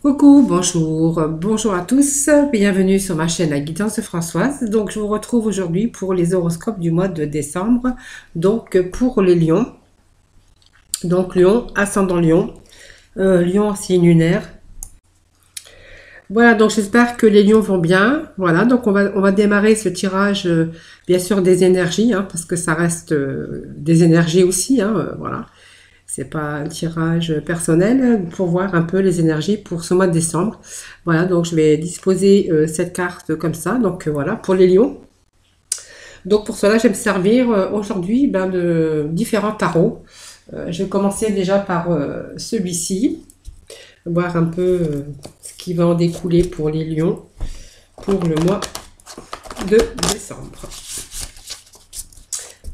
Coucou, bonjour, bonjour à tous, bienvenue sur ma chaîne La Guidance de Françoise. Donc je vous retrouve aujourd'hui pour les horoscopes du mois de décembre. Donc pour les lions, donc lion, ascendant lion, lion signe lunaire. Voilà, donc j'espère que les lions vont bien. Voilà, donc on va démarrer ce tirage, bien sûr des énergies, hein, parce que ça reste des énergies aussi, hein, voilà. C'est pas un tirage personnel pour voir un peu les énergies pour ce mois de décembre. Voilà, donc je vais disposer cette carte comme ça. Donc voilà, pour les lions. Donc pour cela, je vais me servir aujourd'hui de différents tarots. Je vais commencer déjà par celui-ci, voir un peu ce qui va en découler pour les lions pour le mois de décembre.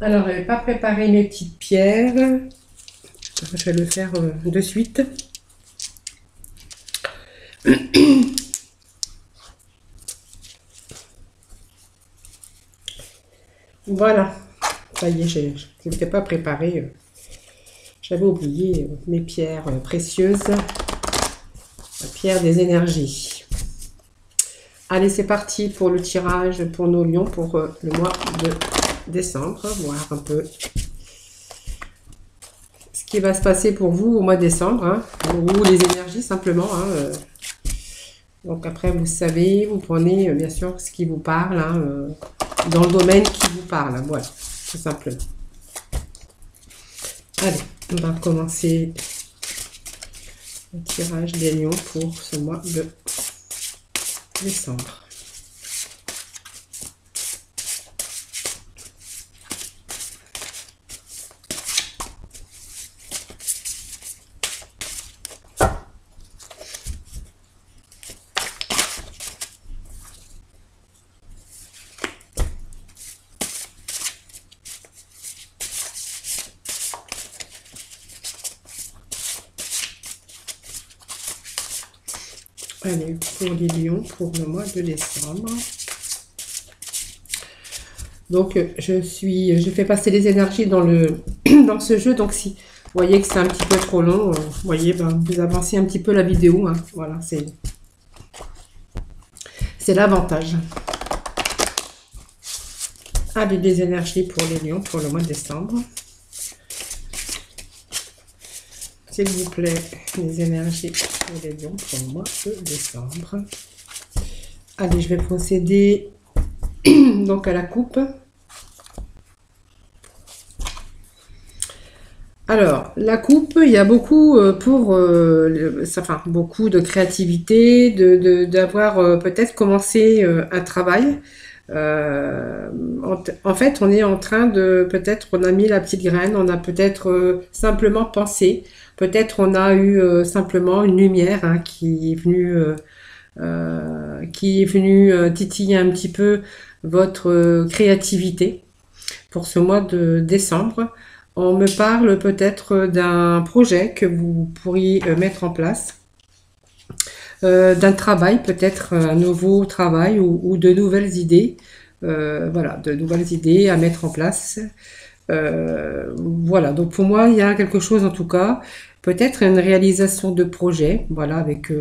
Alors, je n'avais pas préparé mes petites pierres. Je vais le faire de suite. Voilà. Ça y est, je n'étais pas préparé. J'avais oublié mes pierres précieuses. La pierre des énergies. Allez, c'est parti pour le tirage pour nos lions pour le mois de décembre. Voir un peu ce qui va se passer pour vous au mois de décembre, hein, ou les énergies simplement. Hein, donc après, vous savez, vous prenez bien sûr ce qui vous parle, hein, dans le domaine qui vous parle. Voilà, tout simplement. Allez, on va commencer le tirage des lions pour ce mois de décembre. Allez, pour les lions, pour le mois de décembre. Donc, je fais passer les énergies dans ce jeu. Donc, si vous voyez que c'est un petit peu trop long, vous voyez, vous avancez un petit peu la vidéo. Hein. Voilà, c'est l'avantage. Allez, les énergies pour les lions pour le mois de décembre. S'il vous plaît, les énergies pour les lions pour le mois de décembre. Allez, je vais procéder donc à la coupe. Alors, la coupe, il y a beaucoup beaucoup de créativité, d'avoir peut-être commencé un travail. En fait, on est en train peut-être, on a mis la petite graine, on a peut-être simplement pensé, peut-être on a eu simplement une lumière, hein, qui est venue titiller un petit peu votre créativité pour ce mois de décembre. On me parle peut-être d'un projet que vous pourriez mettre en place, d'un travail, peut-être un nouveau travail ou de nouvelles idées. Voilà, de nouvelles idées à mettre en place. Voilà, donc pour moi, il y a quelque chose en tout cas, peut-être une réalisation de projet, voilà, avec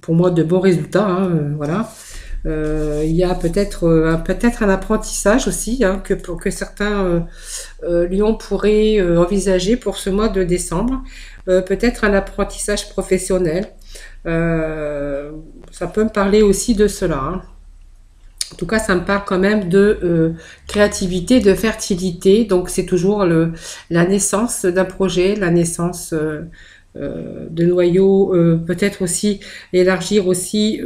pour moi de bons résultats, hein, voilà. Il y a peut-être un apprentissage aussi, hein, que certains lions pourraient envisager pour ce mois de décembre. Peut-être un apprentissage professionnel. Ça peut me parler aussi de cela, hein. En tout cas, ça me parle quand même de créativité, de fertilité. Donc, c'est toujours la naissance d'un projet, la naissance de noyaux, peut-être aussi élargir aussi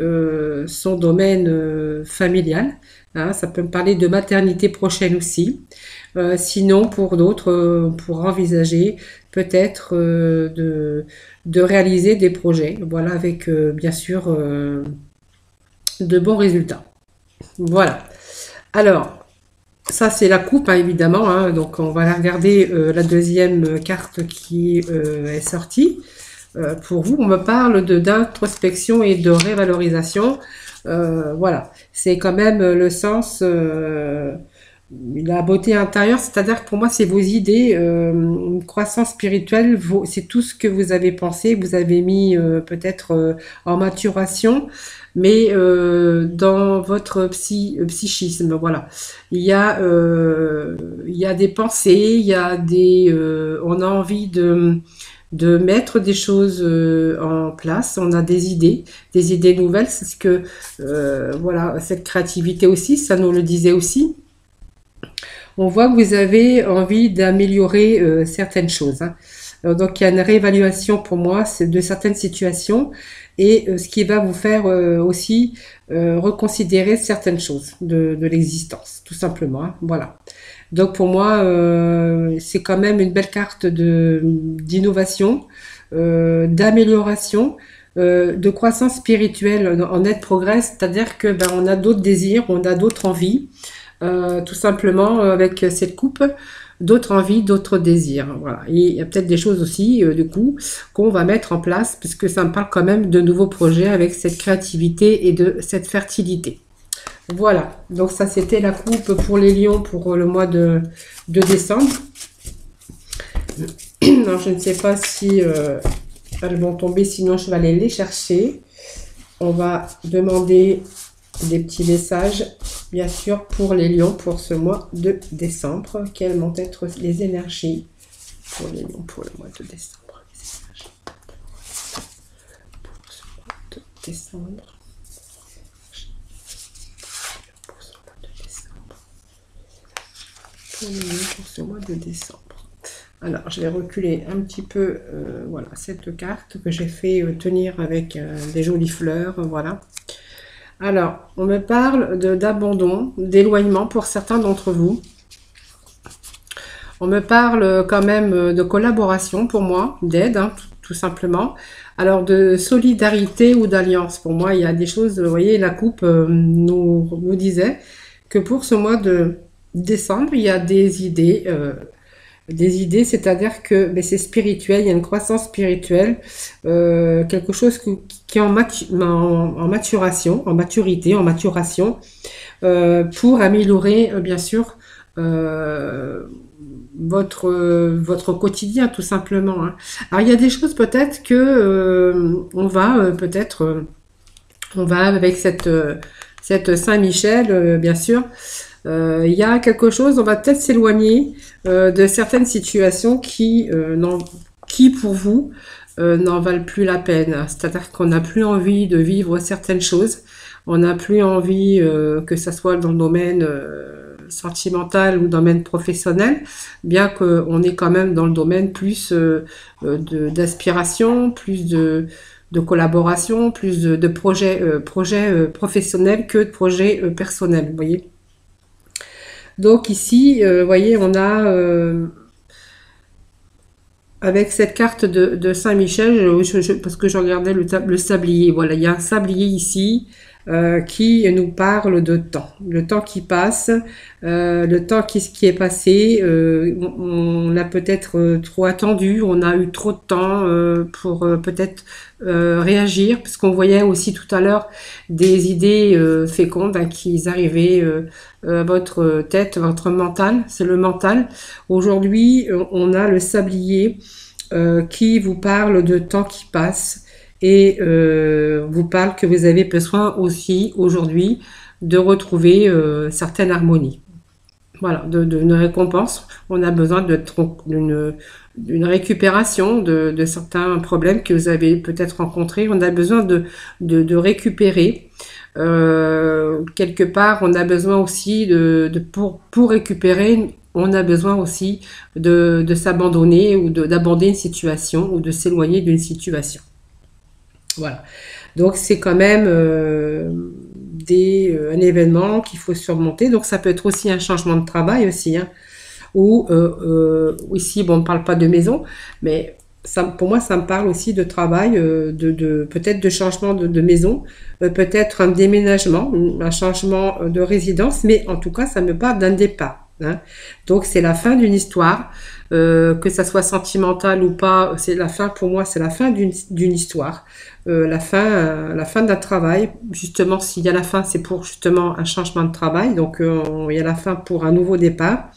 son domaine familial. Hein, ça peut me parler de maternité prochaine aussi. Sinon, pour d'autres, on pourra envisager peut-être de réaliser des projets, voilà, avec bien sûr de bons résultats. Voilà. Alors, ça c'est la coupe, hein, évidemment. Hein. Donc on va regarder la deuxième carte qui est sortie. Pour vous, on me parle d'introspection et de révalorisation. Voilà. C'est quand même le sens la beauté intérieure, c'est-à-dire que pour moi, c'est vos idées, une croissance spirituelle, c'est tout ce que vous avez pensé, vous avez mis peut-être en maturation, mais dans votre psychisme, voilà. Il y a, il y a des pensées, il y a on a envie de mettre des choses en place, on a des idées nouvelles, c'est ce que, voilà, cette créativité aussi, ça nous le disait aussi. On voit que vous avez envie d'améliorer certaines choses, hein. Donc il y a une réévaluation pour moi de certaines situations et ce qui va vous faire aussi reconsidérer certaines choses de l'existence, tout simplement, hein. Voilà. Donc pour moi, c'est quand même une belle carte d'innovation, d'amélioration, de croissance spirituelle en net progrès, c'est-à-dire que ben, on a d'autres désirs, on a d'autres envies, tout simplement avec cette coupe, d'autres envies, d'autres désirs. Voilà. Et il y a peut-être des choses aussi, du coup, qu'on va mettre en place, puisque ça me parle quand même de nouveaux projets avec cette créativité et de cette fertilité. Voilà, donc ça c'était la coupe pour les lions pour le mois de décembre. Alors, je ne sais pas si elles vont tomber, sinon je vais aller les chercher. On va demander des petits messages, bien sûr, pour les lions pour ce mois de décembre. Quelles vont être les énergies pour les lions pour le mois de décembre? Les énergies pour ce mois de décembre. Pour ce mois de décembre. Alors, je vais reculer un petit peu, voilà, cette carte que j'ai fait tenir avec des jolies fleurs, voilà. Alors, on me parle d'abandon, d'éloignement pour certains d'entre vous. On me parle quand même de collaboration pour moi, d'aide, hein, tout simplement. Alors, de solidarité ou d'alliance. Pour moi, il y a des choses, vous voyez, la coupe nous disait que pour ce mois de décembre, il y a des idées, c'est-à-dire que ben, c'est spirituel, il y a une croissance spirituelle, quelque chose qui est en maturation, en maturité, en maturation, pour améliorer, bien sûr, votre quotidien, tout simplement, hein. Alors, il y a des choses peut-être que on va avec cette Saint-Michel, bien sûr. Il y a quelque chose, on va peut-être s'éloigner de certaines situations qui pour vous, n'en valent plus la peine. C'est-à-dire qu'on n'a plus envie de vivre certaines choses. On n'a plus envie que ça soit dans le domaine sentimental ou domaine professionnel, bien qu'on est quand même dans le domaine plus d'aspiration, plus de collaboration, plus de projets professionnels que de projets personnels, vous voyez. Donc ici, vous voyez, on a avec cette carte de Saint-Michel, parce que je regardais le sablier, voilà, il y a un sablier ici qui nous parle de temps, le temps qui passe, le temps qui est passé, on a peut-être trop attendu, on a eu trop de temps pour peut-être réagir, parce qu'on voyait aussi tout à l'heure des idées fécondes, hein, qui arrivaient à votre tête, votre mental, c'est le mental. Aujourd'hui, on a le sablier qui vous parle de temps qui passe et vous parle que vous avez besoin aussi aujourd'hui de retrouver certaines harmonies. Voilà, d'une récompense. On a besoin d'une récupération de certains problèmes que vous avez peut-être rencontrés. On a besoin de récupérer. Quelque part, on a besoin aussi pour récupérer, on a besoin aussi de s'abandonner ou d'abandonner une situation ou de s'éloigner d'une situation. Voilà. Donc c'est quand même un événement qu'il faut surmonter. Donc ça peut être aussi un changement de travail aussi, hein. Ou ici, bon, on ne parle pas de maison, mais ça, pour moi, ça me parle aussi de travail, peut-être de changement de maison, peut-être un déménagement, un changement de résidence, mais en tout cas, ça me parle d'un départ. hein. Donc c'est la fin d'une histoire, que ça soit sentimental ou pas, c'est la fin pour moi, c'est la fin d'une histoire, la fin d'un travail. Justement, s'il y a la fin, c'est pour justement un changement de travail, donc il y a la fin pour un nouveau départ.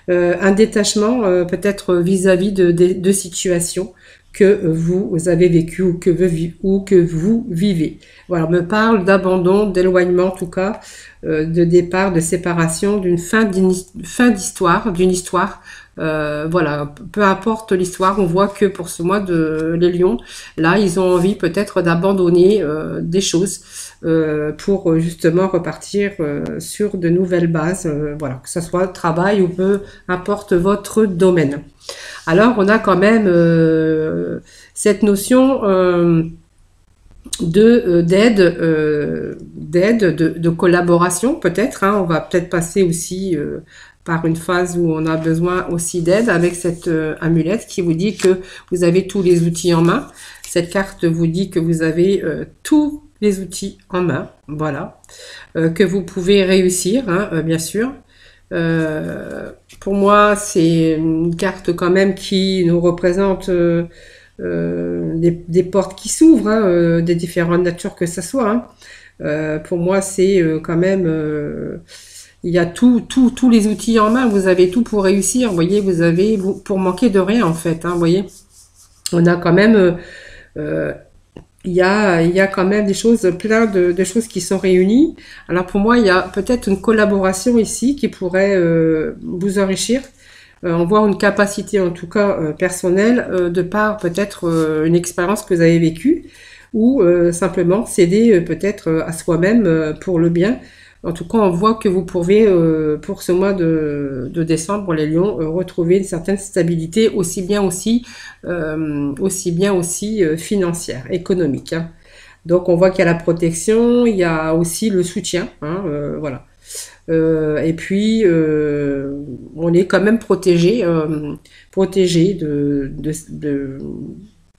Un détachement peut-être vis-à-vis de situations que vous avez vécues ou que vous vivez. Voilà, on me parle d'abandon, d'éloignement en tout cas, de départ, de séparation, fin d'histoire, d'une histoire. Voilà, peu importe l'histoire, on voit que pour ce mois de les Lions, là, ils ont envie peut-être d'abandonner des choses pour justement repartir sur de nouvelles bases, voilà, que ce soit travail ou peu importe votre domaine. Alors, on a quand même cette notion de collaboration peut-être, hein. On va peut-être passer aussi par une phase où on a besoin aussi d'aide avec cette amulette qui vous dit que vous avez tous les outils en main. Cette carte vous dit que vous avez tous les outils en main, voilà, que vous pouvez réussir, hein, bien sûr. Pour moi, c'est une carte quand même qui nous représente des portes qui s'ouvrent, hein, des différentes natures que ce soit, hein. Pour moi, c'est quand même, il y a tous les outils en main. Vous avez tout pour réussir. Vous voyez, vous avez pour manquer de rien en fait, hein, vous voyez. On a quand même, il y a quand même des choses, plein de choses qui sont réunies. Alors pour moi, il y a peut-être une collaboration ici qui pourrait vous enrichir. On voit une capacité, en tout cas personnelle, de par peut-être une expérience que vous avez vécue, ou simplement s'aider peut-être à soi-même pour le bien. En tout cas, on voit que vous pouvez, pour ce mois de décembre, les Lions, retrouver une certaine stabilité, aussi bien aussi financière, économique, hein. Donc, on voit qu'il y a la protection, il y a aussi le soutien, hein, voilà. Et puis, on est quand même protégé, protégé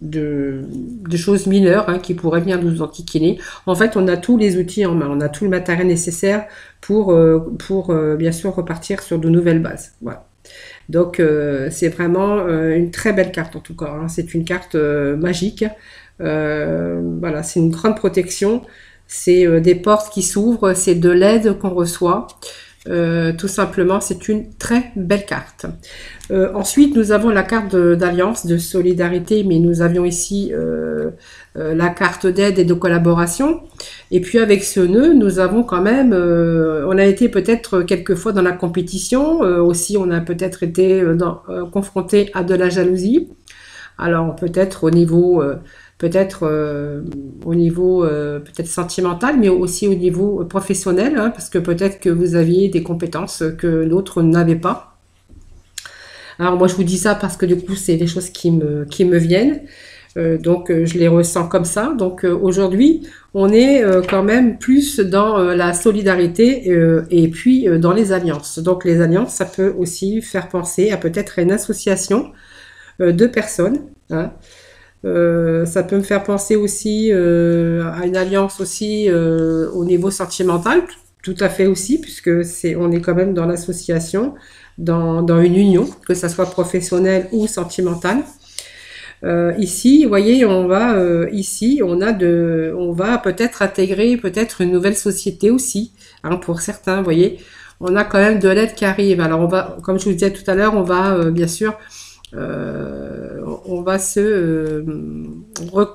de choses mineures, hein, qui pourraient venir nous enquiquiner. En fait, on a tous les outils en main, on a tout le matériel nécessaire pour bien sûr repartir sur de nouvelles bases. Voilà. Donc, c'est vraiment une très belle carte en tout cas, hein. C'est une carte magique. Voilà, c'est une grande protection. C'est des portes qui s'ouvrent, c'est de l'aide qu'on reçoit. Tout simplement, c'est une très belle carte. Ensuite, nous avons la carte d'alliance, de solidarité, mais nous avions ici la carte d'aide et de collaboration. Et puis avec ce nœud, nous avons quand même, on a été peut-être quelquefois dans la compétition, aussi on a peut-être été confronté à de la jalousie. Alors peut-être au niveau peut-être sentimental, mais aussi au niveau professionnel, hein, parce que peut-être que vous aviez des compétences que l'autre n'avait pas. Alors moi je vous dis ça parce que du coup c'est des choses qui me viennent, donc je les ressens comme ça. Donc aujourd'hui on est quand même plus dans la solidarité et puis dans les alliances. Donc les alliances, ça peut aussi faire penser à peut-être une association de personnes, hein. Ça peut me faire penser aussi à une alliance aussi au niveau sentimental, tout à fait aussi, puisque on est quand même dans l'association, dans une union, que ça soit professionnelle ou sentimentale. Ici, vous voyez, on va peut-être intégrer peut-être une nouvelle société aussi, hein, pour certains, vous voyez. On a quand même de l'aide qui arrive. Alors on va, comme je vous disais tout à l'heure, on va bien sûr on va se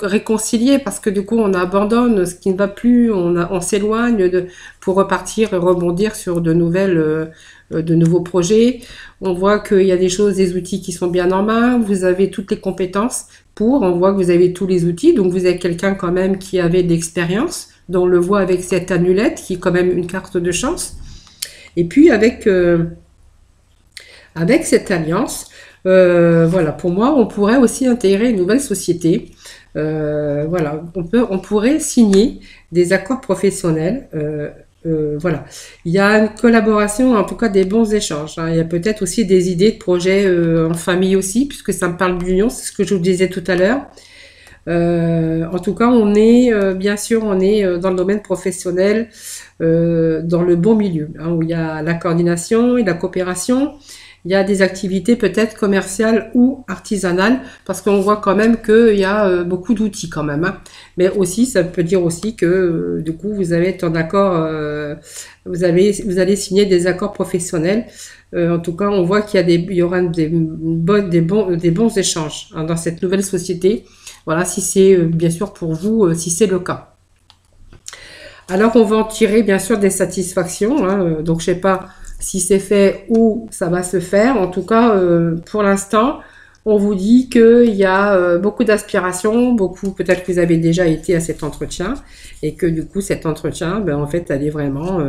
réconcilier parce que du coup on abandonne ce qui ne va plus, on s'éloigne pour repartir et rebondir sur de nouveaux projets. On voit qu'il y a des choses, des outils qui sont bien en main, vous avez toutes les compétences on voit que vous avez tous les outils, donc vous êtes quelqu'un quand même qui avait de l'expérience, dont on le voit avec cette amulette qui est quand même une carte de chance. Et puis avec cette alliance, voilà, pour moi, on pourrait aussi intégrer une nouvelle société. Voilà, on pourrait signer des accords professionnels. Voilà, il y a une collaboration, en tout cas des bons échanges, hein. Il y a peut-être aussi des idées de projets en famille aussi, puisque ça me parle d'union, c'est ce que je vous disais tout à l'heure. En tout cas, on est, bien sûr, on est dans le domaine professionnel, dans le bon milieu, hein, où il y a la coordination et la coopération. Il y a des activités peut-être commerciales ou artisanales, parce qu'on voit quand même qu'il y a beaucoup d'outils quand même, hein. Mais aussi, ça peut dire aussi que du coup, vous allez être en accord, vous allez signer des accords professionnels. En tout cas, on voit il y aura des bons échanges, hein, dans cette nouvelle société. Voilà, si c'est bien sûr pour vous, si c'est le cas. Alors, on va en tirer bien sûr des satisfactions, hein. Donc, je sais pas si c'est fait ou ça va se faire. En tout cas, pour l'instant, on vous dit qu'il y a beaucoup d'aspirations, beaucoup, peut-être que vous avez déjà été à cet entretien et que du coup, cet entretien, ben, en fait, elle est vraiment,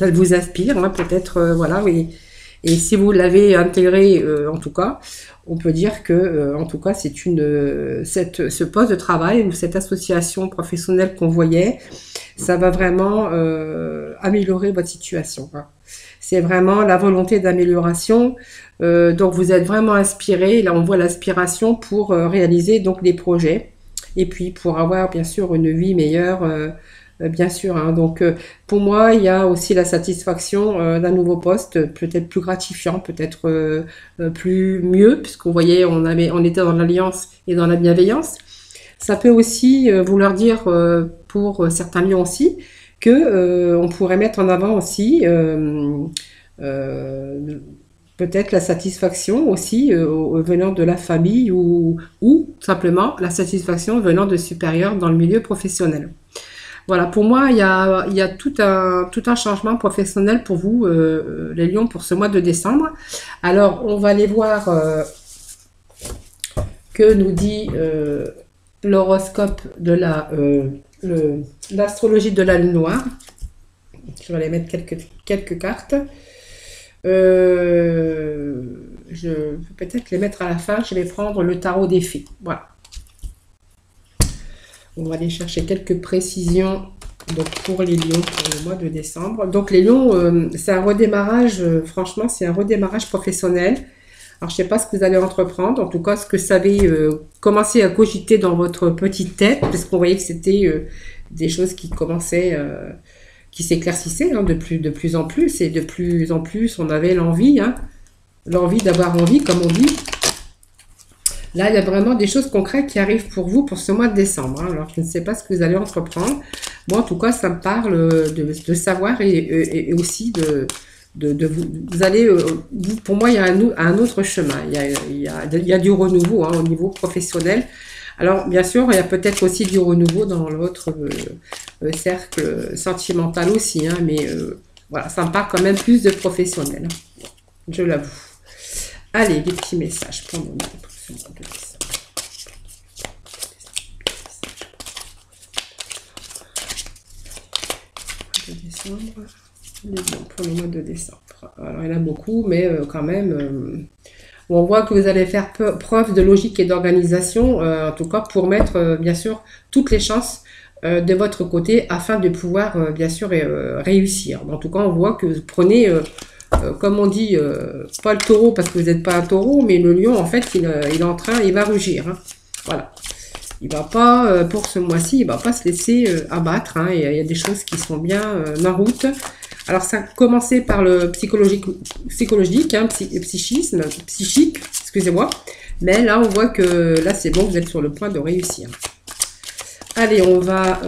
elle vous inspire, hein, peut-être, voilà, oui. Et si vous l'avez intégré, en tout cas, on peut dire que, en tout cas, ce poste de travail ou cette association professionnelle qu'on voyait, ça va vraiment améliorer votre situation, hein. C'est vraiment la volonté d'amélioration. Donc vous êtes vraiment inspiré. Là, on voit l'aspiration pour réaliser donc des projets et puis pour avoir bien sûr une vie meilleure, bien sûr, hein. Donc pour moi, il y a aussi la satisfaction d'un nouveau poste, peut-être plus gratifiant, peut-être plus mieux, puisqu'on voyait, on était dans l'alliance et dans la bienveillance. Ça peut aussi vouloir dire pour certains lions aussi que on pourrait mettre en avant aussi euh, peut-être la satisfaction aussi venant de la famille ou simplement la satisfaction venant de supérieurs dans le milieu professionnel. Voilà, pour moi, il y a tout un changement professionnel pour vous, les lions, pour ce mois de décembre. Alors, on va aller voir que nous dit l'horoscope de l'astrologie de la lune noire. Je vais aller mettre quelques cartes. Je vais peut-être les mettre à la fin. Je vais prendre le tarot des fées. Voilà. On va aller chercher quelques précisions donc, pour les lions pour le mois de décembre. Donc les lions, c'est un redémarrage, franchement, c'est un redémarrage professionnel. Alors, je ne sais pas ce que vous allez entreprendre, en tout cas, ce que vous avez commencé à cogiter dans votre petite tête, puisqu'on voyait que c'était des choses qui commençaient, qui s'éclaircissaient, hein, de plus en plus, et de plus en plus, on avait l'envie, hein, l'envie d'avoir envie, comme on dit. Là, il y a vraiment des choses concrètes qui arrivent pour vous pour ce mois de décembre, hein. Alors, je ne sais pas ce que vous allez entreprendre. Moi, en tout cas, ça me parle de savoir et aussi vous allez, pour moi, il y a un autre chemin. Il y a du renouveau, hein, au niveau professionnel. Alors, bien sûr, il y a peut-être aussi du renouveau dans votre cercle sentimental aussi, hein, mais voilà, ça me parle quand même plus de professionnel, hein, je l'avoue. Allez, des petits messages pour nous. Pour le mois de décembre. Alors, il y en a beaucoup, mais quand même, on voit que vous allez faire preuve de logique et d'organisation, en tout cas pour mettre, bien sûr, toutes les chances de votre côté afin de pouvoir, bien sûr, réussir. En tout cas, on voit que vous prenez, comme on dit, pas le taureau parce que vous n'êtes pas un taureau, mais le lion, en fait, il est en train, il va rugir, hein. Voilà. Il va pas, pour ce mois-ci, il va pas se laisser abattre, hein. Il y a des choses qui sont bien en route. Alors, ça a commencé par le psychologique, hein, psychique, excusez-moi. Mais là, on voit que là, c'est bon, vous êtes sur le point de réussir. Allez, on va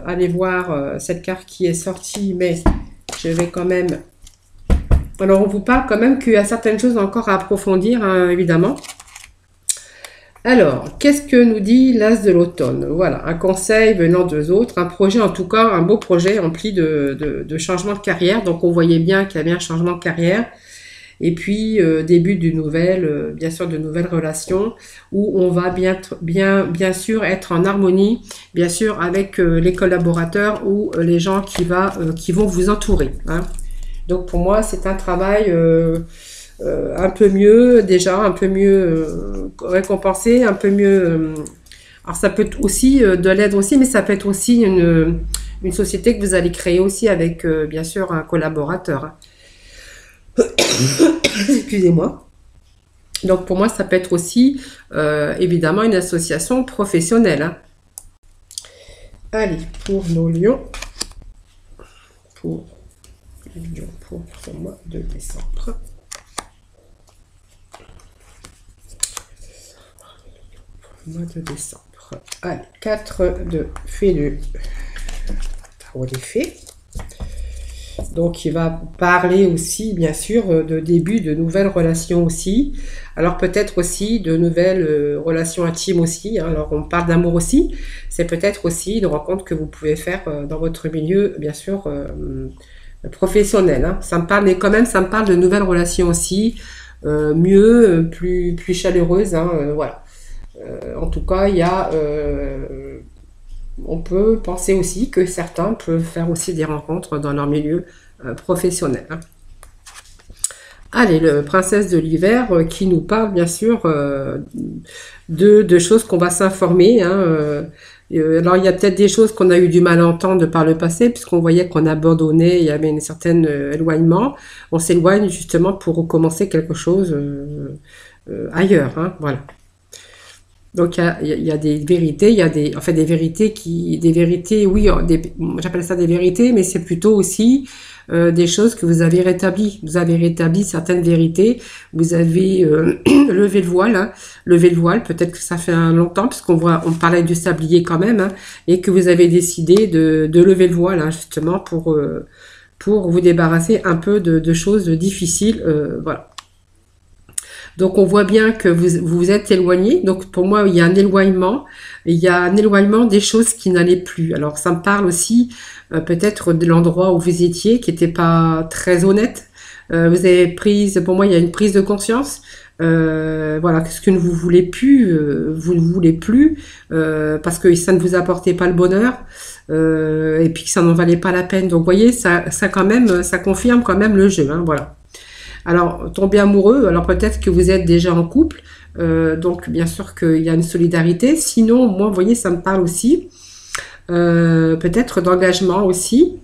aller voir cette carte qui est sortie, mais je vais quand même... Alors, on vous parle quand même qu'il y a certaines choses encore à approfondir, hein, évidemment. Alors, qu'est-ce que nous dit l'As de l'automne? Voilà, un conseil venant d'eux autres, un projet, en tout cas, un beau projet rempli de changements de carrière. Donc, on voyait bien qu'il y avait un changement de carrière. Et puis, début d'une nouvelle, bien sûr, de nouvelles relations où on va bien sûr être en harmonie, bien sûr, avec les collaborateurs ou les gens qui vont vous entourer, hein. Donc, pour moi, c'est un travail... un peu mieux déjà, un peu mieux récompensé, un peu mieux. Alors ça peut être aussi de l'aide aussi, mais ça peut être aussi une société que vous allez créer aussi avec bien sûr un collaborateur. Excusez-moi. Donc pour moi, ça peut être aussi évidemment une association professionnelle, hein. Allez, pour nos lions, pour ce mois de décembre. Mois de décembre. Allez, 4 de fées de tarot des fées. Donc, il va parler aussi, bien sûr, de début de nouvelles relations aussi. Alors, peut-être aussi de nouvelles relations intimes aussi, hein. Alors, on parle d'amour aussi. C'est peut-être aussi une rencontre que vous pouvez faire dans votre milieu, bien sûr, professionnel, hein. Ça me parle, mais quand même, ça me parle de nouvelles relations aussi, mieux, plus chaleureuses, hein, voilà. En tout cas, il y a, on peut penser aussi que certains peuvent faire aussi des rencontres dans leur milieu professionnel, hein. Allez, le princesse de l'hiver qui nous parle bien sûr de choses qu'on va s'informer, hein. Alors, il y a peut-être des choses qu'on a eu du mal à entendre par le passé, puisqu'on voyait qu'on abandonnait, il y avait une certaine éloignement. On s'éloigne justement pour recommencer quelque chose ailleurs, hein, voilà. Donc il y a des vérités, il y a des, en fait des vérités des vérités, oui, j'appelle ça des vérités, mais c'est plutôt aussi des choses que vous avez rétablies. Vous avez rétabli certaines vérités, vous avez levé le voile, hein, levé le voile. Peut-être que ça fait un longtemps, puisqu'on on parlait du sablier quand même, hein, et que vous avez décidé de lever le voile, hein, justement pour vous débarrasser un peu de choses difficiles, voilà. Donc on voit bien que vous vous êtes éloigné. Donc pour moi, il y a un éloignement. Il y a un éloignement des choses qui n'allaient plus. Alors ça me parle aussi peut-être de l'endroit où vous étiez, qui n'était pas très honnête. Vous avez prise, pour moi, il y a une prise de conscience. Voilà, ce que vous voulez plus, vous ne voulez plus, parce que ça ne vous apportait pas le bonheur, et puis que ça n'en valait pas la peine. Donc vous voyez, ça quand même, ça confirme quand même le jeu, hein, voilà. Alors, tomber amoureux, alors peut-être que vous êtes déjà en couple, donc bien sûr qu'il y a une solidarité. Sinon, moi, vous voyez, ça me parle aussi, peut-être d'engagement aussi,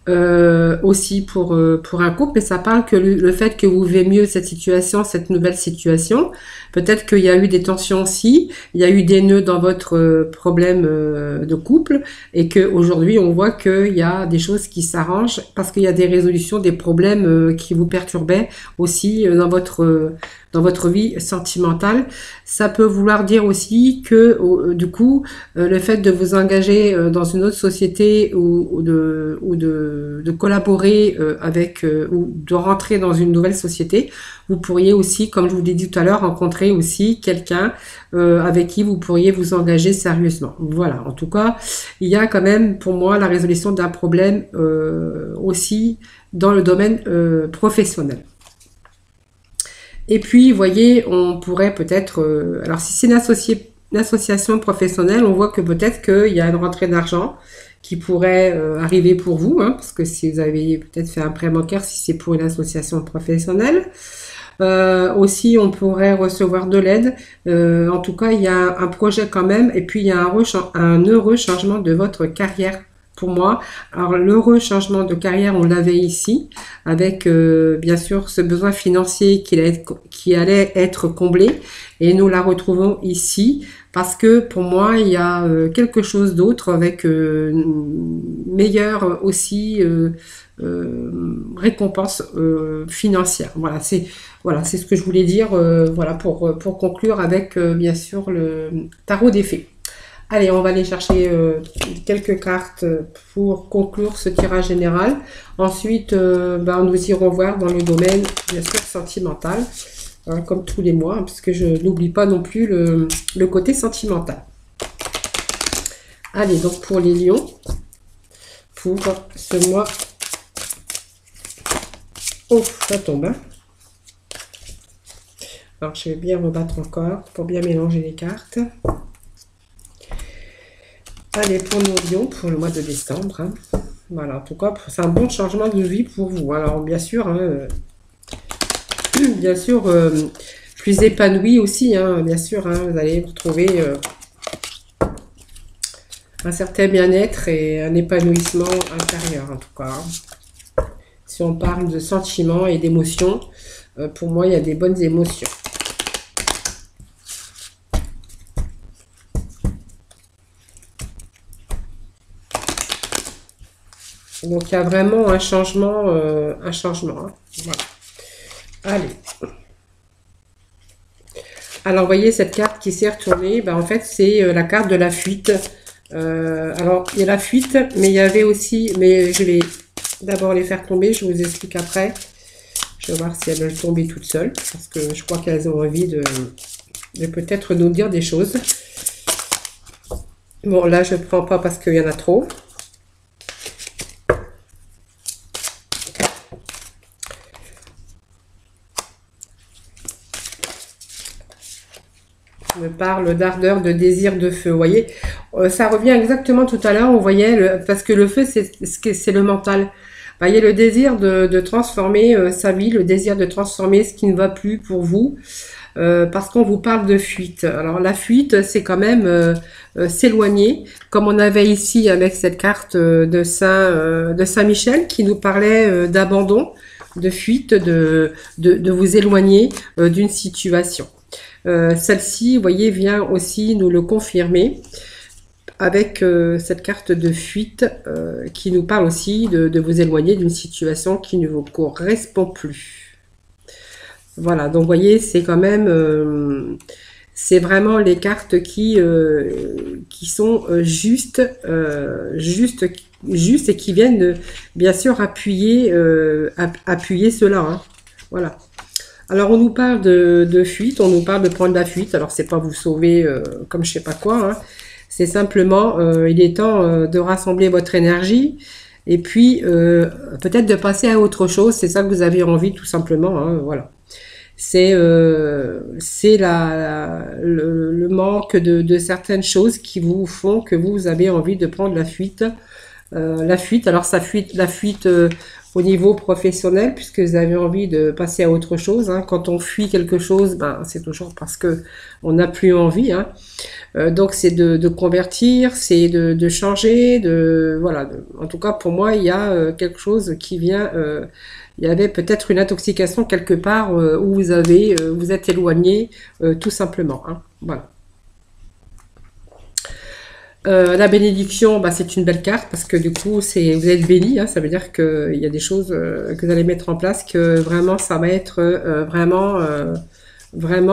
aussi pour un couple, mais ça parle que le fait que vous vivez mieux cette situation, cette nouvelle situation, peut-être qu'il y a eu des tensions aussi, il y a eu des nœuds dans votre problème de couple, et que aujourd'hui on voit qu'il y a des choses qui s'arrangent parce qu'il y a des résolutions des problèmes qui vous perturbaient aussi dans votre vie sentimentale. Ça peut vouloir dire aussi que du coup le fait de vous engager dans une autre société ou de collaborer avec ou de rentrer dans une nouvelle société, vous pourriez aussi, comme je vous l'ai dit tout à l'heure, rencontrer aussi quelqu'un avec qui vous pourriez vous engager sérieusement. Voilà, en tout cas, il y a quand même pour moi la résolution d'un problème aussi dans le domaine professionnel. Et puis, vous voyez, on pourrait peut-être... alors, si c'est une association professionnelle, on voit que peut-être qu'il y a une rentrée d'argent qui pourrait arriver pour vous, hein, parce que si vous avez peut-être fait un prêt bancaire, si c'est pour une association professionnelle. Aussi, on pourrait recevoir de l'aide. En tout cas, il y a un projet quand même, et puis il y a un heureux changement de votre carrière. Pour moi, alors l'heureux changement de carrière, on l'avait ici, avec bien sûr ce besoin financier qui allait être comblé, et nous la retrouvons ici, parce que pour moi, il y a quelque chose d'autre avec meilleure aussi récompense financière. Voilà, c'est ce que je voulais dire. Voilà pour conclure avec bien sûr le tarot des fées. Allez, on va aller chercher quelques cartes pour conclure ce tirage général. Ensuite, nous irons voir dans le domaine, bien sûr, sentimental, hein, comme tous les mois, hein, puisque je n'oublie pas non plus le côté sentimental. Allez, donc pour les lions, pour ce mois... Oh, ça tombe, hein. Alors, je vais bien rebattre encore pour bien mélanger les cartes. Allez, pour nos lions, pour le mois de décembre, hein. Voilà, en tout cas, c'est un bon changement de vie pour vous. Alors, bien sûr, hein, plus épanoui aussi, hein, bien sûr, hein, vous allez retrouver un certain bien-être et un épanouissement intérieur, en tout cas, hein. Si on parle de sentiments et d'émotions, pour moi, il y a des bonnes émotions. Donc, il y a vraiment un changement, hein. Voilà. Allez. Alors, vous voyez cette carte qui s'est retournée, ben, en fait, c'est la carte de la fuite. Alors, il y a la fuite, mais il y avait aussi, mais je vais d'abord les faire tomber, je vous explique après. Je vais voir si elles veulent tomber toutes seules, parce que je crois qu'elles ont envie de peut-être nous dire des choses. Bon, là, je ne prends pas parce qu'il y en a trop. Me parle d'ardeur, de désir, de feu. Vous voyez, ça revient exactement tout à l'heure. On voyait, parce que le feu, c'est le mental. Vous voyez, le désir de transformer sa vie, le désir de transformer ce qui ne va plus pour vous. Parce qu'on vous parle de fuite. Alors la fuite, c'est quand même s'éloigner, comme on avait ici avec cette carte de Saint-Michel qui nous parlait d'abandon, de fuite, de vous éloigner d'une situation. Celle-ci, vous voyez, vient aussi nous le confirmer avec cette carte de fuite qui nous parle aussi de vous éloigner d'une situation qui ne vous correspond plus. Voilà, donc vous voyez, c'est quand même, c'est vraiment les cartes qui sont justes et qui viennent bien sûr appuyer cela. Hein. Voilà. Alors on nous parle de fuite, on nous parle de prendre la fuite. Alors c'est pas vous sauver comme je sais pas quoi. Hein. C'est simplement, il est temps de rassembler votre énergie et puis peut-être de passer à autre chose. C'est ça que vous avez envie tout simplement. Hein, voilà. C'est le manque de certaines choses qui vous font que vous avez envie de prendre la fuite. La fuite, alors la fuite au niveau professionnel, puisque vous avez envie de passer à autre chose. Hein. Quand on fuit quelque chose, ben, c'est toujours parce que on n'a plus envie. Hein. Donc c'est de convertir, c'est de changer, voilà. En tout cas pour moi, il y a quelque chose qui vient. Il y avait peut-être une intoxication quelque part où vous êtes éloigné, tout simplement. Hein. Voilà. La bénédiction, bah, c'est une belle carte parce que du coup, vous êtes béni. Hein, ça veut dire qu'il y a des choses que vous allez mettre en place que vraiment, ça va être vraiment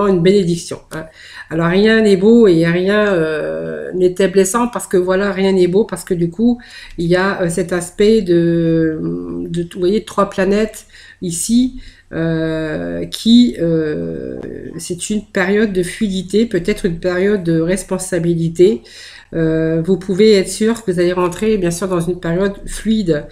une bénédiction. Hein. Alors, rien n'est beau et rien n'était blessant parce que voilà, rien n'est beau parce que du coup, il y a cet aspect vous voyez, 3 planètes ici. C'est une période de fluidité, peut-être une période de responsabilité. Vous pouvez être sûr que vous allez rentrer bien sûr dans une période fluide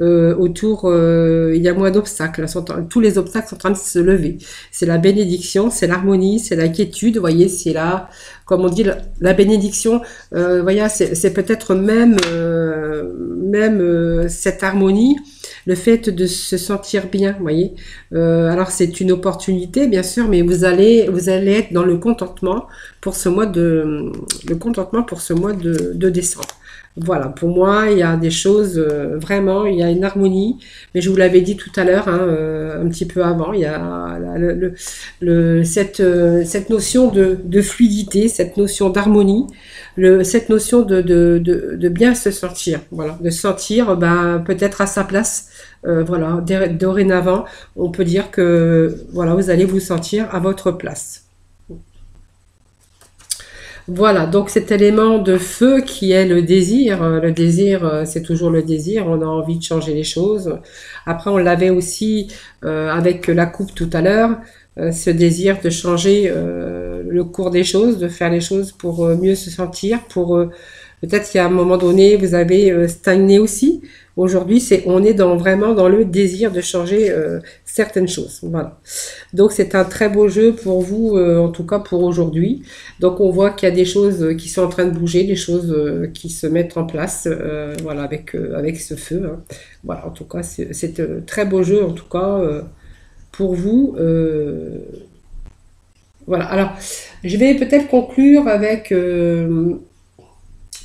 il y a moins d'obstacles, tous les obstacles sont en train de se lever, c'est la bénédiction, c'est l'harmonie, c'est la quiétude, vous voyez, c'est là, comme on dit, la bénédiction, voyez, c'est peut-être même cette harmonie, le fait de se sentir bien, vous voyez. Alors c'est une opportunité bien sûr, mais vous allez être dans le contentement pour ce mois de décembre. Voilà, pour moi, il y a des choses, vraiment, il y a une harmonie, mais je vous l'avais dit tout à l'heure, hein, un petit peu avant, il y a cette notion de fluidité, cette notion d'harmonie, cette notion de bien se sentir, voilà, de se sentir peut-être à sa place, voilà, dorénavant, on peut dire que voilà, vous allez vous sentir à votre place. Voilà, donc cet élément de feu qui est le désir, c'est toujours le désir, on a envie de changer les choses. Après, on l'avait aussi avec la coupe tout à l'heure, ce désir de changer le cours des choses, de faire les choses pour mieux se sentir, peut-être qu'à un moment donné, vous avez stagné aussi. Aujourd'hui, on est vraiment dans le désir de changer certaines choses. Voilà. Donc, c'est un très beau jeu pour vous, en tout cas pour aujourd'hui. Donc, on voit qu'il y a des choses qui sont en train de bouger, des choses qui se mettent en place, voilà, avec ce feu. Hein. Voilà, en tout cas, c'est un très beau jeu, en tout cas, pour vous. Voilà. Alors, je vais peut-être conclure avec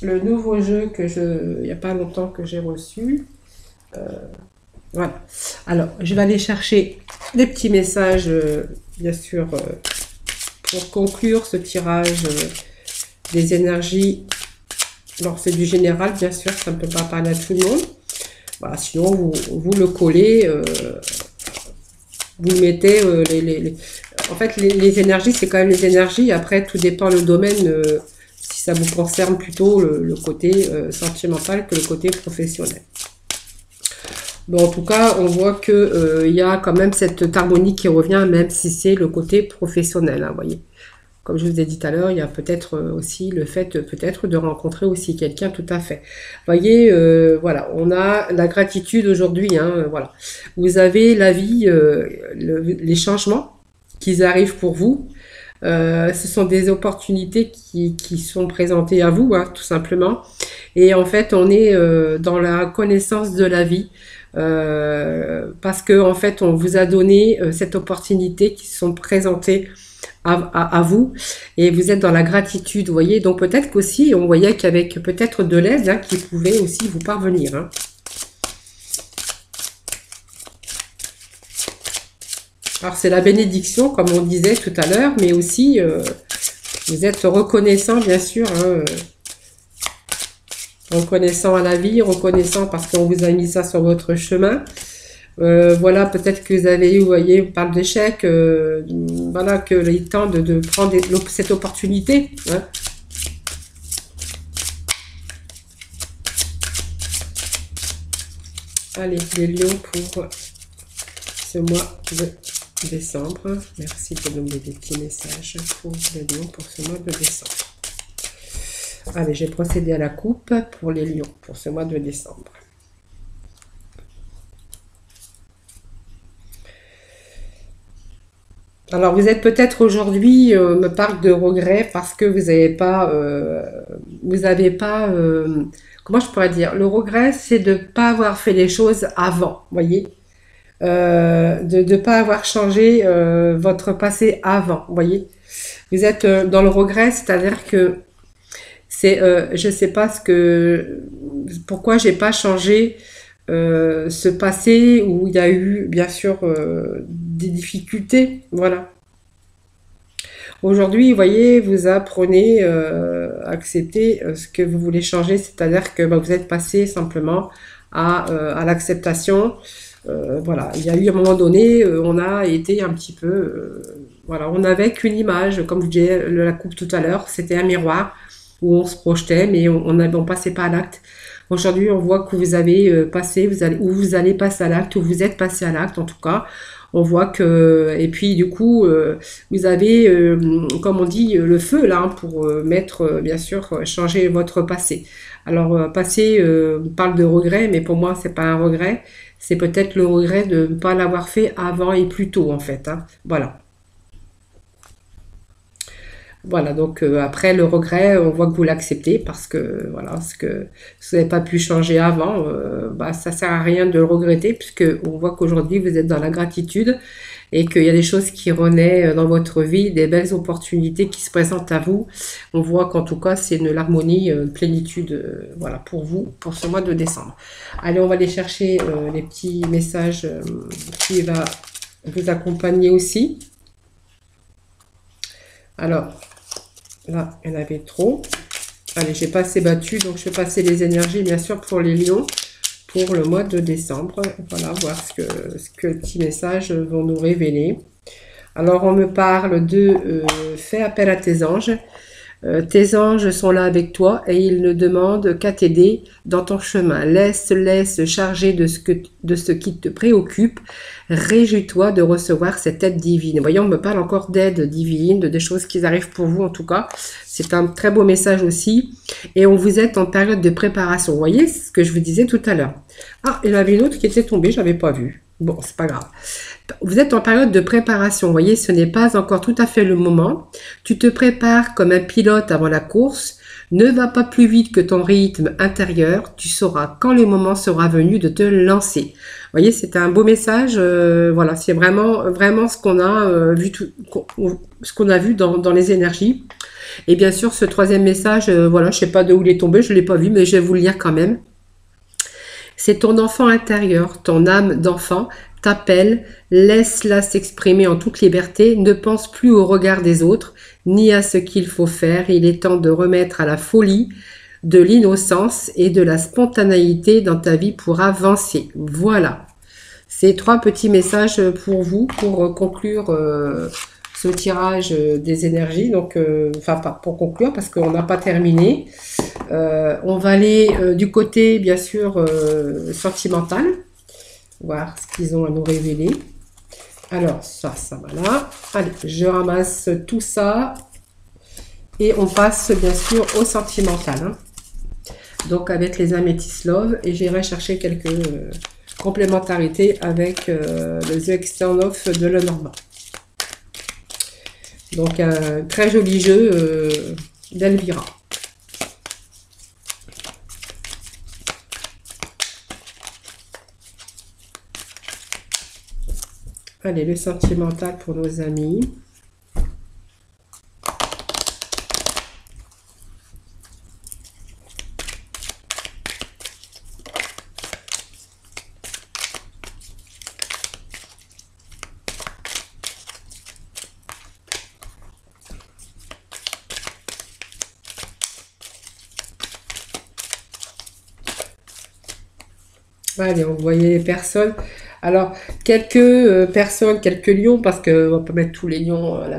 le nouveau jeu il n'y a pas longtemps que j'ai reçu. Voilà. Alors, je vais aller chercher des petits messages, bien sûr, pour conclure ce tirage des énergies. Alors, c'est du général, bien sûr, ça ne peut pas parler à tout le monde. Voilà, sinon, vous le collez, vous le mettez, en fait, les énergies, c'est quand même les énergies. Après, tout dépend le domaine, si ça vous concerne plutôt le côté sentimental que le côté professionnel. Bon, en tout cas, on voit que il y a quand même cette harmonie qui revient, même si c'est le côté professionnel, hein, voyez. Comme je vous ai dit tout à l'heure, il y a peut-être aussi le fait peut-être de rencontrer aussi quelqu'un, tout à fait. Voyez, voilà, on a la gratitude aujourd'hui, hein, voilà. Vous avez la vie, les changements qui arrivent pour vous. Ce sont des opportunités qui sont présentées à vous, hein, tout simplement. Et en fait, on est dans la connaissance de la vie. Parce que en fait on vous a donné cette opportunité qui sont présentées à vous et vous êtes dans la gratitude, vous voyez. Donc peut-être qu'aussi on voyait qu'avec peut-être de l'aide, hein, qui pouvait aussi vous parvenir, hein. Alors c'est la bénédiction comme on disait tout à l'heure, mais aussi vous êtes reconnaissant, bien sûr, hein, reconnaissant à la vie, reconnaissant parce qu'on vous a mis ça sur votre chemin. Voilà, peut-être que vous avez eu, vous voyez, on parle d'échec, voilà, que il est temps de prendre cette opportunité, hein. Allez, les lions pour ce mois de décembre. Merci de donner des petits messages pour les lions pour ce mois de décembre. Allez, j'ai procédé à la coupe pour les lions pour ce mois de décembre. Alors, vous êtes peut-être aujourd'hui, me parle de regret parce que vous avez pas, comment je pourrais dire, le regret, c'est de ne pas avoir fait les choses avant, voyez, de ne pas avoir changé votre passé avant, voyez. Vous êtes dans le regret, c'est-à-dire que c'est, je sais pas pourquoi j'ai pas changé ce passé où il y a eu bien sûr des difficultés, voilà. Aujourd'hui, vous voyez, vous apprenez à accepter ce que vous voulez changer, c'est-à-dire que bah, vous êtes passé simplement à l'acceptation. Voilà, il y a eu un moment donné, on a été un petit peu, voilà, on n'avait qu'une image, comme je disais, la coupe tout à l'heure, c'était un miroir où on se projetait, mais on passait pas à l'acte. Aujourd'hui, on voit que vous avez passé, vous allez passer à l'acte, ou vous êtes passé à l'acte en tout cas. On voit que, et puis du coup, vous avez, comme on dit, le feu là, hein, pour mettre, bien sûr, changer votre passé. Alors, passé, on parle de regret, mais pour moi, c'est pas un regret. C'est peut-être le regret de ne pas l'avoir fait avant et plus tôt, en fait, hein. Voilà. Voilà, donc après le regret, on voit que vous l'acceptez parce que voilà, ce que vous n'avez pas pu changer avant, bah, ça sert à rien de le regretter puisque on voit qu'aujourd'hui vous êtes dans la gratitude et qu'il y a des choses qui renaissent dans votre vie, des belles opportunités qui se présentent à vous. On voit qu'en tout cas c'est l'harmonie, une plénitude, voilà pour vous pour ce mois de décembre. Allez, on va aller chercher les petits messages qui va vous accompagner aussi. Alors. Là, il y en avait trop. Allez, j'ai pas assez battu, donc je vais passer les énergies, bien sûr, pour les lions, pour le mois de décembre. Voilà, voir ce que les petits messages vont nous révéler. Alors, on me parle de fais appel à tes anges. Tes anges sont là avec toi et ils ne demandent qu'à t'aider dans ton chemin. Laisse charger de ce qui te préoccupe. Réjouis-toi de recevoir cette aide divine. Voyons, on me parle encore d'aide divine, de des choses qui arrivent pour vous en tout cas. C'est un très beau message aussi. Et on vous est en période de préparation. Vous voyez ce que je vous disais tout à l'heure. Ah, il y en avait une autre qui était tombée, je n'avais pas vu. Bon, c'est pas grave. Vous êtes en période de préparation. Vous voyez, ce n'est pas encore tout à fait le moment. Tu te prépares comme un pilote avant la course. Ne va pas plus vite que ton rythme intérieur. Tu sauras quand le moment sera venu de te lancer. Vous voyez, c'est un beau message. Voilà, c'est vraiment ce qu'on a ce qu'on a vu dans les énergies. Et bien sûr, ce troisième message, voilà, je sais pas de où il est tombé, je l'ai pas vu, mais je vais vous le lire quand même. C'est ton enfant intérieur, ton âme d'enfant t'appelle, laisse-la s'exprimer en toute liberté, ne pense plus au regard des autres, ni à ce qu'il faut faire. Il est temps de remettre à la folie de l'innocence et de la spontanéité dans ta vie pour avancer. Voilà. Ces 3 petits messages pour vous, pour conclure ce tirage des énergies. Donc, enfin, pas pour conclure, parce qu'on n'a pas terminé. On va aller du côté, bien sûr, sentimental. Voir ce qu'ils ont à nous révéler. Alors, ça va là. Allez, je ramasse tout ça. Et on passe, bien sûr, au sentimental. Hein. Donc, avec les améthystes love. Et j'irai chercher quelques complémentarités avec le The Extern of de Lenormand. Donc, un très joli jeu d'Elvira. Allez, le sentimental pour nos amis. Allez, on voyait les personnes. Alors, quelques personnes, quelques lions, parce qu'on va pas mettre tous les lions dans la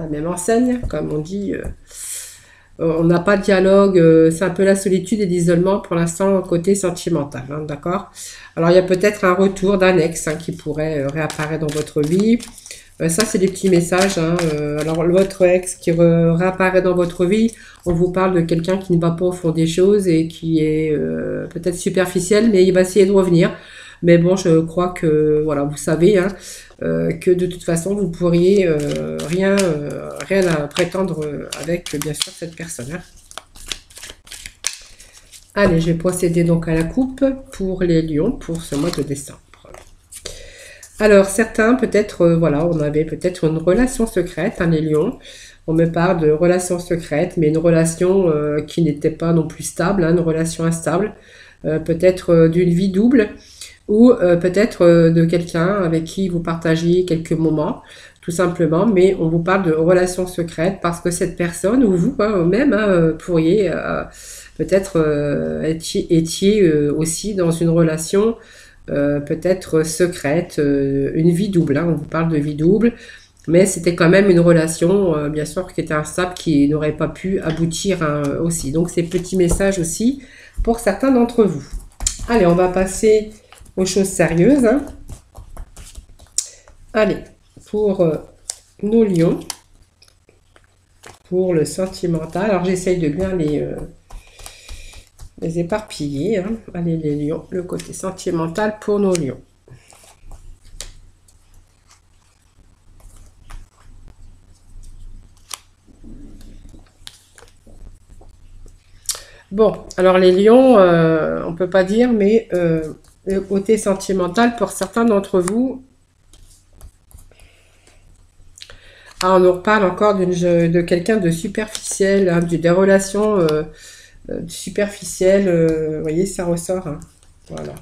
même enseigne, comme on dit. On n'a pas de dialogue, c'est un peu la solitude et l'isolement pour l'instant côté sentimental, hein, d'accord? Alors, il y a peut-être un retour d'un ex hein, qui pourrait réapparaître dans votre vie. Ça, c'est des petits messages. Hein, alors, votre ex qui réapparaît dans votre vie, on vous parle de quelqu'un qui ne va pas au fond des choses et qui est peut-être superficiel, mais il va essayer de revenir. Mais bon, je crois que, voilà, vous savez hein, que de toute façon, vous pourriez rien à prétendre avec, bien sûr, cette personne. Hein. Allez, je vais procéder donc à la coupe pour les lions pour ce mois de décembre. Alors, certains, peut-être, voilà, on avait peut-être une relation secrète, hein, les lions. On me parle de relation secrète, mais une relation qui n'était pas non plus stable, hein, une relation instable. Peut-être d'une vie double ou peut-être de quelqu'un avec qui vous partagez quelques moments, tout simplement. Mais on vous parle de relation secrète parce que cette personne ou vous, hein, même, hein, pourriez peut-être étiez aussi dans une relation peut-être secrète, une vie double. Hein, on vous parle de vie double, mais c'était quand même une relation, bien sûr, qui était instable, qui n'aurait pas pu aboutir hein, aussi. Donc, ces petits messages aussi pour certains d'entre vous. Allez, on va passer aux choses sérieuses. Hein. Allez, pour nos lions, pour le sentimental. Alors, j'essaye de bien les éparpiller. Hein. Allez, les lions, le côté sentimental pour nos lions. Bon, alors les lions, on peut pas dire, mais le côté sentimental pour certains d'entre vous. Ah, on nous reparle encore de quelqu'un de superficiel, hein, des relations superficielles. Vous voyez, ça ressort. Hein. Voilà.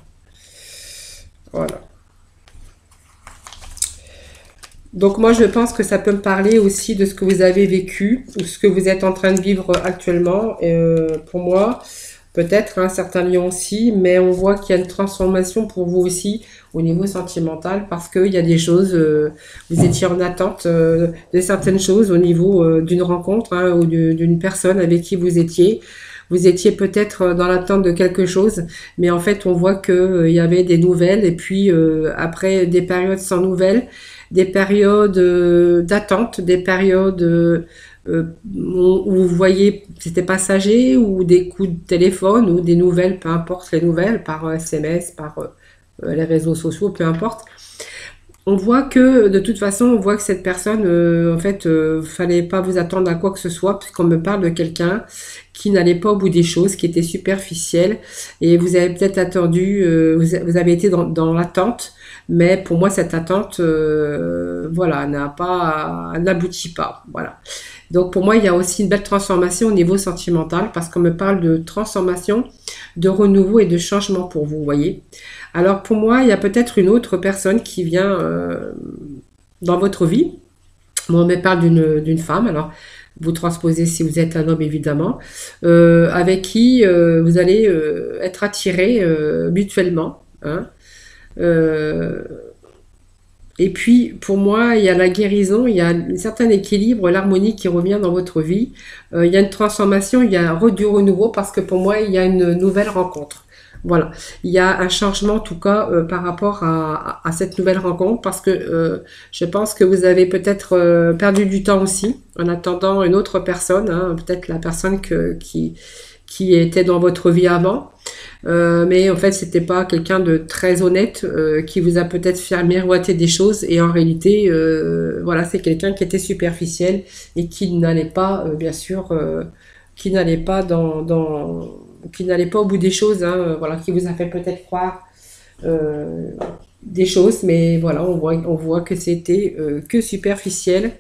Voilà. Donc moi je pense que ça peut me parler aussi de ce que vous avez vécu ou ce que vous êtes en train de vivre actuellement. Pour moi, peut-être un certain lion aussi, mais on voit qu'il y a une transformation pour vous aussi au niveau sentimental parce qu'il y a des choses, vous étiez en attente de certaines choses au niveau d'une rencontre hein, ou d'une personne avec qui vous étiez. Vous étiez peut-être dans l'attente de quelque chose, mais en fait on voit qu'il y avait des nouvelles et puis après des périodes sans nouvelles, des périodes d'attente, des périodes où vous voyez c'était passager ou des coups de téléphone ou des nouvelles, peu importe les nouvelles, par SMS, par les réseaux sociaux, peu importe. On voit que, de toute façon, on voit que cette personne, en fait, fallait pas vous attendre à quoi que ce soit, puisqu'on me parle de quelqu'un qui n'allait pas au bout des choses, qui était superficiel, et vous avez peut-être attendu, vous avez été dans l'attente, mais pour moi, cette attente, voilà, n'aboutit pas, voilà. Donc pour moi, il y a aussi une belle transformation au niveau sentimental, parce qu'on me parle de transformation de renouveau et de changement pour vous, voyez. Alors pour moi, il y a peut-être une autre personne qui vient dans votre vie. Bon, on me parle d'une femme, alors vous transposez si vous êtes un homme évidemment, avec qui vous allez être attiré mutuellement, hein. Euh, et puis, pour moi, il y a la guérison, il y a un certain équilibre, l'harmonie qui revient dans votre vie. Il y a une transformation, il y a du renouveau parce que pour moi, il y a une nouvelle rencontre. Voilà, il y a un changement en tout cas par rapport à cette nouvelle rencontre parce que je pense que vous avez peut-être perdu du temps aussi en attendant une autre personne, hein, peut-être la personne qui était dans votre vie avant. Mais en fait, c'était pas quelqu'un de très honnête qui vous a peut-être fait miroiter des choses et en réalité, voilà, c'est quelqu'un qui était superficiel et qui n'allait pas, bien sûr, qui n'allait pas qui n'allait pas au bout des choses, hein, voilà, qui vous a fait peut-être croire euh, des choses, mais voilà, on voit que c'était que superficiel.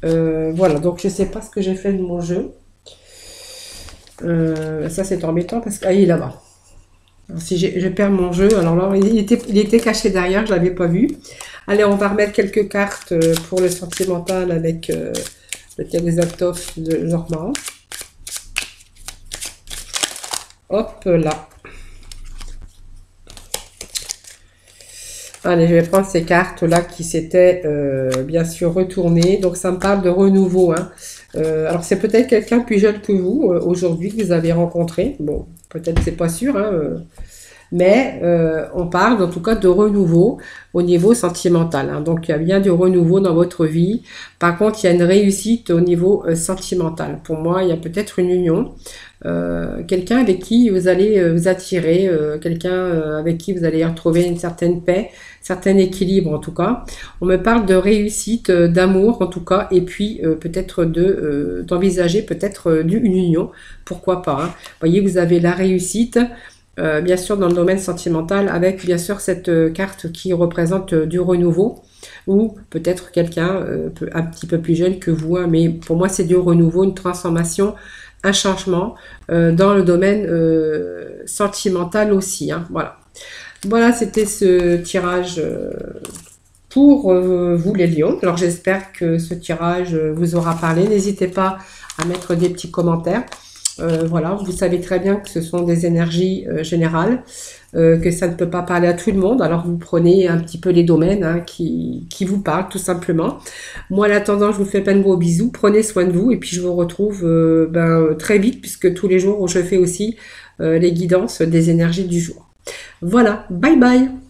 Voilà, donc je sais pas ce que j'ai fait de mon jeu. Ça c'est embêtant parce que ah, il est là-bas. Alors, si je perds mon jeu, alors là, il était caché derrière, je l'avais pas vu. Allez, on va remettre quelques cartes pour le sentimental avec le Kagesatov de Normand. Hop là. Allez, je vais prendre ces cartes-là qui s'étaient bien sûr retournées. Donc, ça me parle de renouveau, hein. Alors, c'est peut-être quelqu'un plus jeune que vous aujourd'hui que vous avez rencontré. Bon, peut-être c'est pas sûr, hein, mais on parle en tout cas de renouveau au niveau sentimental, hein. Donc, il y a bien du renouveau dans votre vie. Par contre, il y a une réussite au niveau sentimental. Pour moi, il y a peut-être une union. Quelqu'un avec qui vous allez vous attirer, quelqu'un avec qui vous allez retrouver une certaine paix, certain équilibre en tout cas. On me parle de réussite, d'amour en tout cas, et puis peut-être d'envisager peut-être une union, pourquoi pas, hein. Vous voyez, vous avez la réussite, bien sûr dans le domaine sentimental, avec bien sûr cette carte qui représente du renouveau, ou peut-être quelqu'un un petit peu plus jeune que vous, hein, mais pour moi c'est du renouveau, une transformation, un changement dans le domaine sentimental aussi, hein, voilà. Voilà, c'était ce tirage pour vous les lions. Alors j'espère que ce tirage vous aura parlé. N'hésitez pas à mettre des petits commentaires. Voilà, vous savez très bien que ce sont des énergies générales, que ça ne peut pas parler à tout le monde. Alors vous prenez un petit peu les domaines, hein, qui vous parlent tout simplement. Moi, en attendant, je vous fais plein de gros bisous. Prenez soin de vous et puis je vous retrouve très vite puisque tous les jours, je fais aussi les guidances des énergies du jour. Voilà, bye bye!